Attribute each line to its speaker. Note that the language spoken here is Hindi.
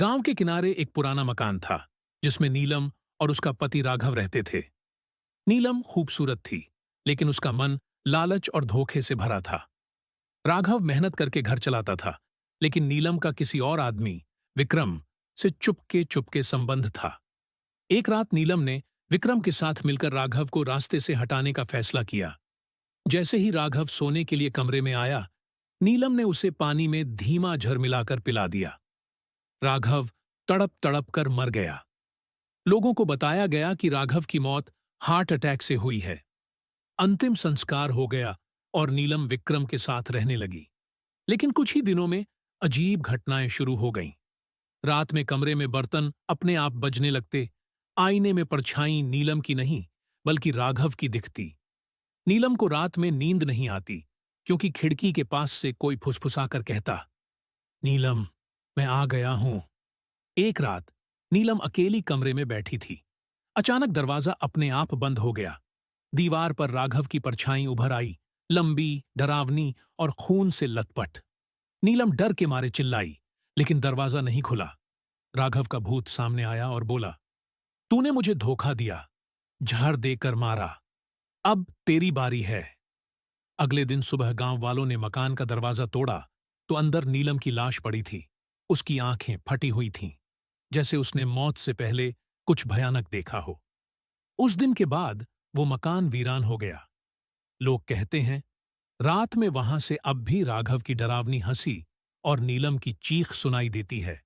Speaker 1: गांव के किनारे एक पुराना मकान था जिसमें नीलम और उसका पति राघव रहते थे। नीलम खूबसूरत थी, लेकिन उसका मन लालच और धोखे से भरा था। राघव मेहनत करके घर चलाता था, लेकिन नीलम का किसी और आदमी, विक्रम, से चुपके चुपके संबंध था। एक रात नीलम ने विक्रम के साथ मिलकर राघव को रास्ते से हटाने का फैसला किया। जैसे ही राघव सोने के लिए कमरे में आया, नीलम ने उसे पानी में धीमा झरमिलाकर पिला दिया। राघव तड़प तड़प कर मर गया। लोगों को बताया गया कि राघव की मौत हार्ट अटैक से हुई है। अंतिम संस्कार हो गया और नीलम विक्रम के साथ रहने लगी। लेकिन कुछ ही दिनों में अजीब घटनाएं शुरू हो गईं। रात में कमरे में बर्तन अपने आप बजने लगते। आईने में परछाई नीलम की नहीं, बल्कि राघव की दिखती। नीलम को रात में नींद नहीं आती, क्योंकि खिड़की के पास से कोई फुसफुसाकर कहता, नीलम, मैं आ गया हूं। एक रात नीलम अकेली कमरे में बैठी थी। अचानक दरवाजा अपने आप बंद हो गया। दीवार पर राघव की परछाई उभर आई, लंबी, डरावनी और खून से लथपथ। नीलम डर के मारे चिल्लाई, लेकिन दरवाजा नहीं खुला। राघव का भूत सामने आया और बोला, तूने मुझे धोखा दिया, जहर देकर मारा। अब तेरी बारी है। अगले दिन सुबह गांव वालों ने मकान का दरवाजा तोड़ा तो अंदर नीलम की लाश पड़ी थी। उसकी आंखें फटी हुई थीं, जैसे उसने मौत से पहले कुछ भयानक देखा हो। उस दिन के बाद वो मकान वीरान हो गया। लोग कहते हैं, रात में वहां से अब भी राघव की डरावनी हंसी और नीलम की चीख सुनाई देती है।